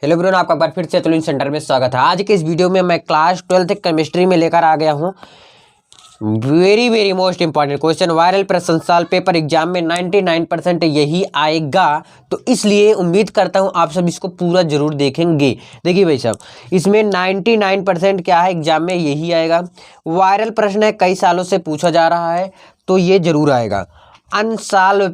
Hello everyone, आपका एक बार फिर से तुलिन सेंटर में स्वागत है। आज के इस वीडियो में मैं क्लास 12th केमिस्ट्री में लेकर आ गया हूँ very most important question. Viral प्रश्न साल पेपर एग्जाम में 99% यही आएगा, तो इसलिए उम्मीद करता हूँ आप सब इसको पूरा जरूर देखेंगे। देखिए भाई साहब, इसमें 99% क्या है, एग्जाम में यही आएगा। वायरल प्रश्न है, कई सालों से पूछा जा रहा है, तो ये जरूर आएगा। अनसॉल्व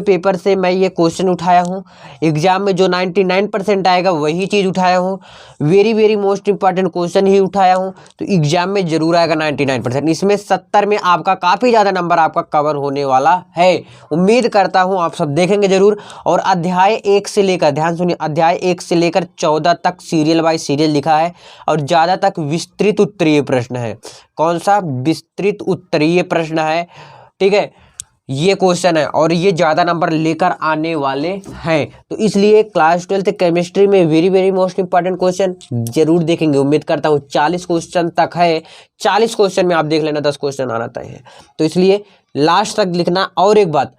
पेपर से मैं ये क्वेश्चन उठाया हूँ। एग्जाम में जो 99% आएगा वही चीज़ उठाया हूँ। वेरी मोस्ट इंपॉर्टेंट क्वेश्चन ही उठाया हूँ, तो एग्जाम में जरूर आएगा 99%। इसमें 70 में आपका काफ़ी ज़्यादा नंबर आपका कवर होने वाला है। उम्मीद करता हूँ आप सब देखेंगे जरूर। और अध्याय 1 से लेकर, ध्यान सुनिए, अध्याय 1 से लेकर 14 तक सीरियल बाय सीरियल लिखा है और ज़्यादा तक विस्तृत उत्तरीय प्रश्न है। कौन सा? विस्तृत उत्तरीय प्रश्न है, ठीक है। ये क्वेश्चन है और ये ज़्यादा नंबर लेकर आने वाले हैं, तो इसलिए क्लास 12th केमिस्ट्री में वेरी मोस्ट इंपॉर्टेंट क्वेश्चन जरूर देखेंगे। उम्मीद करता हूँ 40 क्वेश्चन तक है। 40 क्वेश्चन में आप देख लेना 10 क्वेश्चन आना तय है, तो इसलिए लास्ट तक लिखना। और एक बात,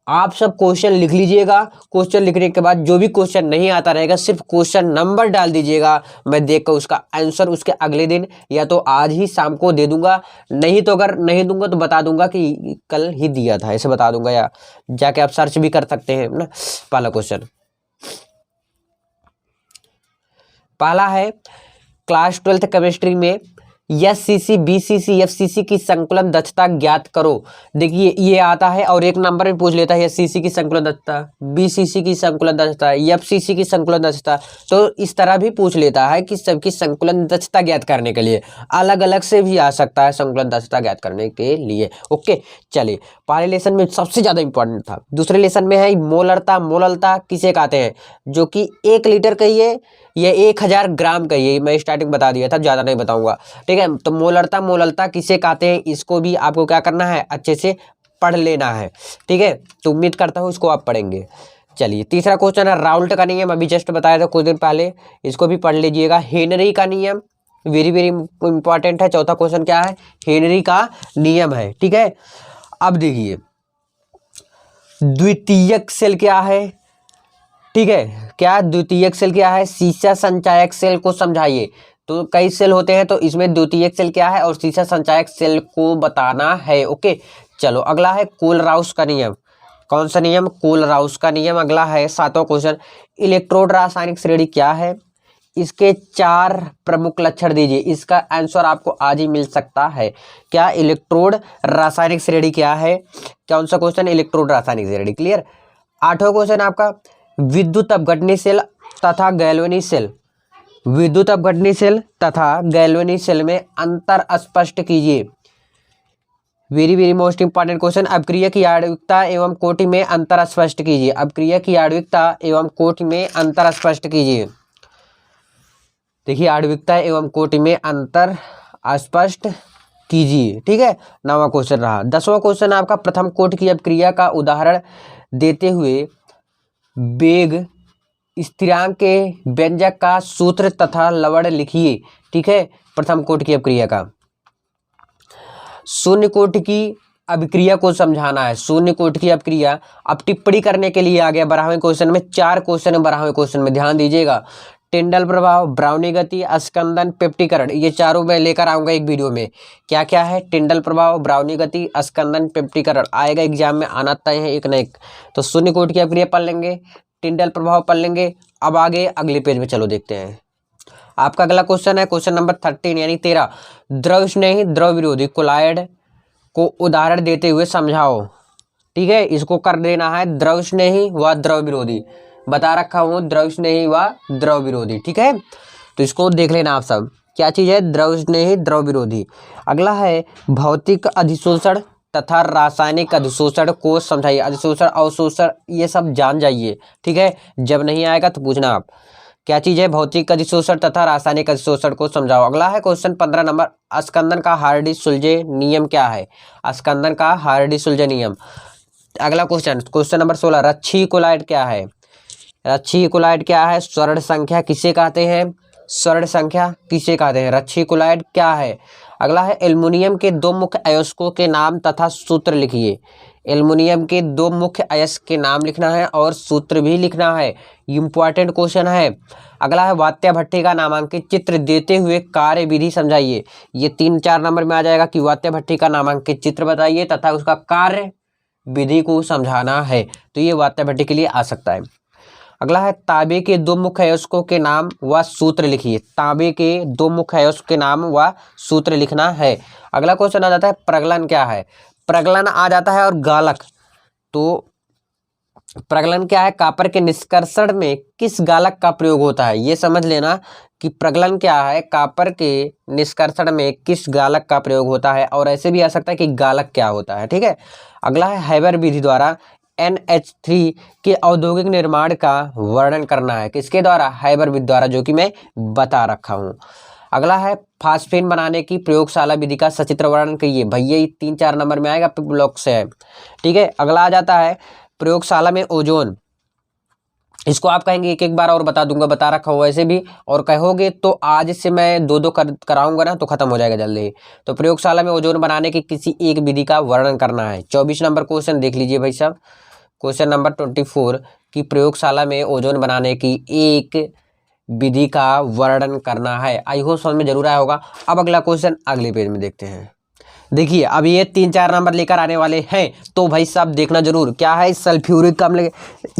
आप सब क्वेश्चन लिख लीजिएगा। क्वेश्चन लिखने के बाद जो भी क्वेश्चन नहीं आता रहेगा, सिर्फ क्वेश्चन नंबर डाल दीजिएगा। मैं देखकर उसका आंसर उसके अगले दिन या तो आज ही शाम को दे दूंगा, नहीं तो अगर नहीं दूंगा तो बता दूंगा कि कल ही दिया था, ऐसे बता दूंगा। या जाके आप सर्च भी कर सकते हैं ना। पहला क्वेश्चन, पहला है क्लास 12th केमिस्ट्री में एससीसी बीसीसी एफसीसी की संकुलन दक्षता ज्ञात करो। देखिए ये आता है और एक नंबर में पूछ लेता है एससीसी की संकुलन दक्षता, बीसीसी की संकुलन दक्षता, एफसीसी की संकुलन दक्षता। तो इस तरह भी पूछ लेता है कि सबकी संकुलन दक्षता ज्ञात करने के लिए। अलग अलग से भी आ सकता है संकुलन दक्षता ज्ञात करने के लिए। ओके, चलिए पहले लेसन में सबसे ज्यादा इंपॉर्टेंट था। दूसरे लेसन में है मोलरता। मोलरता किसे कहते हैं? जो कि 1 लीटर कहिए या 1000 ग्राम कहिए, मैं स्टार्टिंग बता दिया था, ज़्यादा नहीं बताऊंगा, ठीक है। तो मोलरता किसे कहते हैं, इसको भी आपको क्या करना है, अच्छे से पढ़ लेना है, ठीक है। तो उम्मीद करता हूँ इसको आप पढ़ेंगे। चलिए तीसरा क्वेश्चन है राउल्ट का नियम। अभी जस्ट बताया था कुछ दिन पहले, इसको भी पढ़ लीजिएगा। हेनरी का नियम वेरी इंपॉर्टेंट है। चौथा क्वेश्चन क्या है? हेनरी का नियम है, ठीक है। अब देखिए द्वितीयक सेल क्या है, ठीक है। क्या द्वितीयक सेल क्या है? सीसा संचायक सेल को समझाइए। तो कई सेल होते हैं, तो इसमें द्वितीयक सेल क्या है और सीसा संचायक सेल को बताना है। ओके, चलो अगला है कोलराउस का नियम। कौन सा नियम? कोलराउस का नियम। अगला है 7वां क्वेश्चन, इलेक्ट्रोड रासायनिक श्रेणी क्या है? इसके 4 प्रमुख लक्षण दीजिए। इसका आंसर आपको आज ही मिल सकता है। क्या? इलेक्ट्रोड रासायनिक श्रेणी क्या है? कौन सा क्वेश्चन? इलेक्ट्रोड रासायनिक श्रेणी। क्लियर। 8वां क्वेश्चन आपका विद्युत अपघटनी सेल तथा गैल्वेनी सेल। विद्युत अपघटनी सेल तथा गैल्वेनी सेल में अंतर स्पष्ट कीजिए। Very most important question. अपक्रिया की आणविकता एवं कोटि में अंतर स्पष्ट कीजिए। अपक्रिया की आणविकता एवं कोटि में अंतर स्पष्ट कीजिए। देखिए आणविकता एवं कोटि में अंतर स्पष्ट कीजिए, ठीक है। 9वां क्वेश्चन रहा। 10वां क्वेश्चन आपका प्रथम कोटि की अपक्रिया का उदाहरण देते हुए वेग स्थिरांक के व्यंजक का सूत्र तथा लवण लिखिए, ठीक है। प्रथम कोटि की अपक्रिया का। शून्य कोटि की अभिक्रिया को समझाना है। शून्य कोटि की अपक्रिया। अब टिप्पणी करने के लिए आ गया 12वें क्वेश्चन में। 4 क्वेश्चन है 12वें क्वेश्चन में, ध्यान दीजिएगा। टिंडल प्रभाव, ब्राउनी गति, स्कंदन, पेप्टीकरण, ये चारों मैं लेकर आऊंगा एक वीडियो में। क्या क्या है? टिंडल प्रभाव, ब्राउनी गति, स्कंदन, पेप्टीकरण आएगा एग्जाम में, आना तय है एक न एक। तो शून्य कोटि की अपक्रिया पढ़ लेंगे, टिंडल प्रभाव पढ़ लेंगे। अब आगे अगले पेज में चलो देखते हैं। आपका अगला क्वेश्चन है क्वेश्चन नंबर 13 यानी 13, द्रव स्नेही द्रव विरोधी कोलायड को उदाहरण देते हुए समझाओ, ठीक है। इसको कर देना है द्रव स्नेही व द्रव विरोधी। बता रखा हूं द्रव स्नेही व द्रव विरोधी, ठीक है। तो इसको देख लेना आप सब, क्या चीज है? द्रव स्नेही द्रव विरोधी। अगला है भौतिक अधिशोषण तथा रासायनिक अधिशोषण को समझाइए। अधिशोषण अवशोषण ये सब जान जाइए, ठीक है। जब नहीं आएगा तो पूछना आप। क्या चीज है? भौतिक अधिशोषण तथा रासायनिक अधिशोषण को समझाओ। अगला है क्वेश्चन 15 नंबर, स्कंदन का हार्डी-सुलजे नियम क्या है? स्कंदन का हार्डी-सुलजे नियम। अगला क्वेश्चन नंबर 16, रच्छी कोलाइड क्या है? रच्छी कोलाइड क्या है? स्वर्ण संख्या किसे कहते हैं? स्वर्ण संख्या किसे कहते हैं? रच्छी कोलाइड क्या है? अगला है एल्युमिनियम के 2 मुख्य अयस्कों के नाम तथा सूत्र लिखिए। एल्युमिनियम के दो मुख्य अयस्क के नाम लिखना है और सूत्र भी लिखना है, इंपॉर्टेंट क्वेश्चन है। अगला है वात्या भट्टी का नामांकित चित्र देते हुए कार्य विधि समझाइए। ये 3-4 नंबर में आ जाएगा कि वात्या भट्टी का नामांकित चित्र बताइए तथा उसका कार्य विधि को समझाना है, तो ये वात्या भट्टी के लिए आ सकता है। अगला है तांबे के दो मुख्य अयस्कों के नाम व सूत्र लिखिए। तांबे के दो मुख्य अयस्क के नाम व सूत्र लिखना है। अगला क्वेश्चन आ जाता है प्रगलन क्या है। प्रगलन आ जाता है और गालक। तो प्रगलन क्या है, कॉपर के निष्कर्षण में किस गालक का प्रयोग होता है, ये समझ लेना कि प्रगलन क्या है, कॉपर के निष्कर्षण में किस गालक का प्रयोग होता है। और ऐसे भी आ सकता है कि गालक क्या होता है, ठीक है। अगला है हैबर विधि द्वारा NH3 के औद्योगिक निर्माण का वर्णन करना है। किसके द्वारा, हैबर विधि द्वारा, जो कि मैं बता रखा हूँ। अगला है फास्फेन बनाने की प्रयोगशाला विधि का सचित्र वर्णन करिए। भैया ये 3-4 नंबर में आएगा, ब्लॉक से है, ठीक है। अगला आ जाता है प्रयोगशाला में ओजोन। इसको आप कहेंगे एक बार और बता दूंगा, बता रखा हो वैसे भी, और कहोगे तो आज से मैं 2-2 कराऊंगा ना तो खत्म हो जाएगा जल्दी। तो प्रयोगशाला में ओजोन बनाने की किसी एक विधि का वर्णन करना है। 24 नंबर क्वेश्चन देख लीजिए भाई साहब, क्वेश्चन नंबर 24 की प्रयोगशाला में ओजोन बनाने की एक विधि का वर्णन करना है। आई होप समझ में जरूर आया होगा। अब अगला क्वेश्चन अगले पेज में देखते हैं। देखिए अब ये 3-4 नंबर लेकर आने वाले हैं, तो भाई साहब देखना जरूर। क्या है, सल्फ्यूरिक अम्ल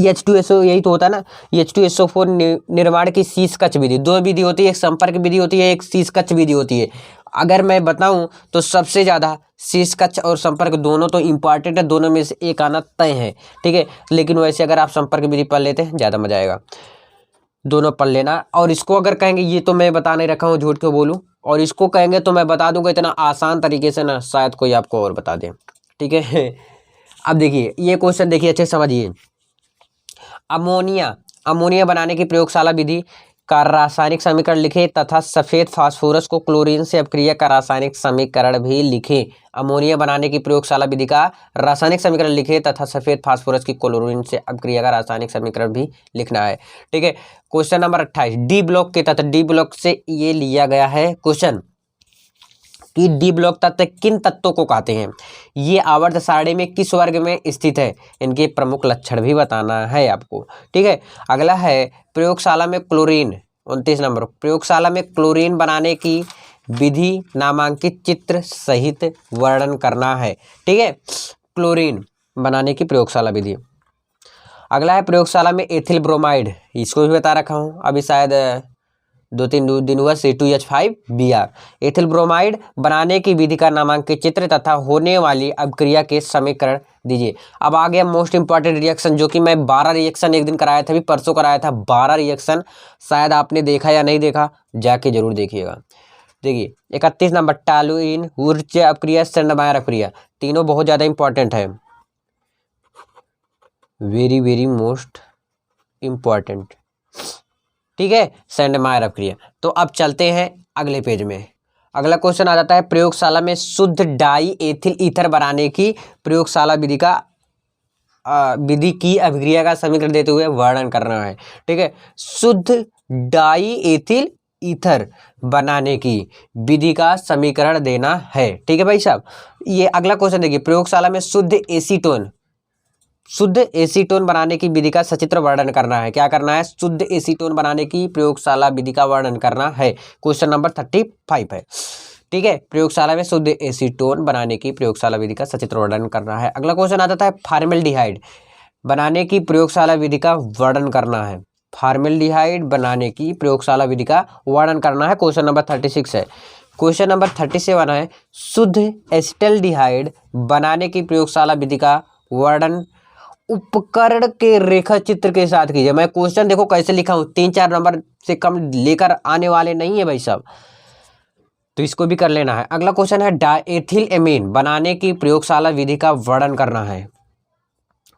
H2SO, यही तो होता है ना, H2SO4 निर्माण की शीर्षकच्छ विधि। दो विधि होती है, एक संपर्क विधि होती है, एक शीर्षकच्छ विधि होती है। अगर मैं बताऊं तो सबसे ज़्यादा शीर्षकच्छ और संपर्क दोनों तो इंपॉर्टेंट है, दोनों में से एक आना तय है, ठीक है। लेकिन वैसे अगर आप संपर्क विधि पढ़ लेते हैं ज़्यादा मजा आएगा, दोनों पढ़ लेना। और इसको अगर कहेंगे, ये तो मैं बता नहीं रखा हूँ, झूठ क्यों बोलूँ, और इसको कहेंगे तो मैं बता दूंगा इतना आसान तरीके से ना, शायद कोई आपको और बता दे, ठीक है। अब देखिए ये क्वेश्चन देखिए, अच्छे समझिए। अमोनिया बनाने की प्रयोगशाला विधि का रासायनिक समीकरण लिखे तथा सफेद फास्फोरस को क्लोरीन से अपक्रिया का रासायनिक समीकरण भी लिखे। अमोनिया बनाने की प्रयोगशाला विधि का रासायनिक समीकरण लिखे तथा सफेद फास्फोरस की क्लोरीन से अपक्रिया का रासायनिक समीकरण भी लिखना है, ठीक है। क्वेश्चन नंबर 28 डी ब्लॉक के तत्व। डी ब्लॉक से ये लिया गया है क्वेश्चन कि डी ब्लॉक तत्व किन तत्वों को कहते हैं, ये आवर्त सारणी में किस वर्ग में स्थित है, इनके प्रमुख लक्षण भी बताना है आपको, ठीक है। अगला है प्रयोगशाला में क्लोरीन, 29 नंबर, प्रयोगशाला में क्लोरीन बनाने की विधि नामांकित चित्र सहित वर्णन करना है, ठीक है। क्लोरीन बनाने की प्रयोगशाला विधि। अगला है प्रयोगशाला में एथिल ब्रोमाइड, इसको भी बता रखा हूँ, अभी शायद 2-3 दिन हुआ, C2H5Br। एथिल ब्रोमाइड बनाने की विधि का नामांकित चित्र तथा होने वाली अभिक्रिया के समीकरण दीजिए। अब आ गया मोस्ट इंपॉर्टेंट रिएक्शन, जो कि मैं 12 रिएक्शन एक दिन कराया था, अभी परसों कराया था 12 रिएक्शन, शायद आपने देखा या नहीं देखा, जाके जरूर देखिएगा। देखिए 31 नंबर टॉलुइन, वुर्च अपक्रिया, सेंडमायर अपक्रिया, तीनों बहुत ज़्यादा इंपॉर्टेंट है, वेरी मोस्ट इम्पॉर्टेंट, ठीक है, सेंडमायर अपक्रिया। तो अब चलते हैं अगले पेज में। अगला क्वेश्चन आ जाता है प्रयोगशाला में शुद्ध डाई एथिल ईथर बनाने की प्रयोगशाला विधि की अभिक्रिया का समीकरण देते हुए वर्णन करना है, ठीक है। शुद्ध डाई एथिल ईथर बनाने की विधि का समीकरण देना है, ठीक है भाई साहब। ये अगला क्वेश्चन देखिए, प्रयोगशाला में शुद्ध एसीटोन बनाने की विधि का सचित्र वर्णन करना है। क्या करना है, शुद्ध एसीटोन बनाने की प्रयोगशाला विधि का वर्णन करना है। क्वेश्चन नंबर 35 है, ठीक है। प्रयोगशाला में शुद्ध एसीटोन बनाने की प्रयोगशाला विधि का सचित्र वर्णन करना है। अगला क्वेश्चन आ जाता है फॉर्मेल्डिहाइड बनाने की प्रयोगशाला विधि का वर्णन करना है। फॉर्मेल्डिहाइड बनाने की प्रयोगशाला विधि का वर्णन करना है। क्वेश्चन नंबर 36 है। क्वेश्चन नंबर 37 है, शुद्ध एसिटल्डिहाइड बनाने की प्रयोगशाला विधि का वर्णन उपकरण के रेखा चित्र के साथ कीजिए। मैं क्वेश्चन देखो कैसे लिखा हूं, 3-4 नंबर से कम लेकर आने वाले नहीं है भाई साहब, तो इसको भी कर लेना है। अगला क्वेश्चन है डाएथिल एमीन बनाने की प्रयोगशाला विधि का वर्णन करना है।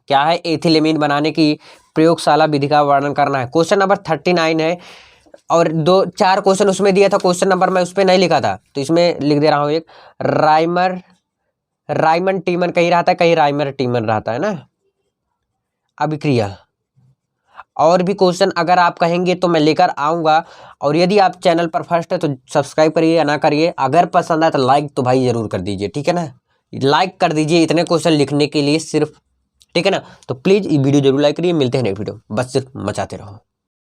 क्या है, एथिल एमीन बनाने की प्रयोगशाला विधि का वर्णन करना है। क्वेश्चन नंबर 39 है, और 2-4 क्वेश्चन उसमें दिया था, क्वेश्चन नंबर मैं उस पर नहीं लिखा था, तो इसमें लिख दे रहा हूँ। एक राइमन टीमन कहीं रहता है, कहीं राइमर टीमन रहता है ना, अभिक्रिया। और भी क्वेश्चन अगर आप कहेंगे तो मैं लेकर आऊँगा, और यदि आप चैनल पर फर्स्ट है तो सब्सक्राइब करिए या ना करिए, अगर पसंद आए तो लाइक तो भाई ज़रूर कर दीजिए, ठीक है ना, लाइक कर दीजिए इतने क्वेश्चन लिखने के लिए सिर्फ, ठीक है ना। तो प्लीज़ ये वीडियो जरूर लाइक करिए, मिलते हैं नेक्स्ट वीडियो, बस सिर्फ मचाते रहो।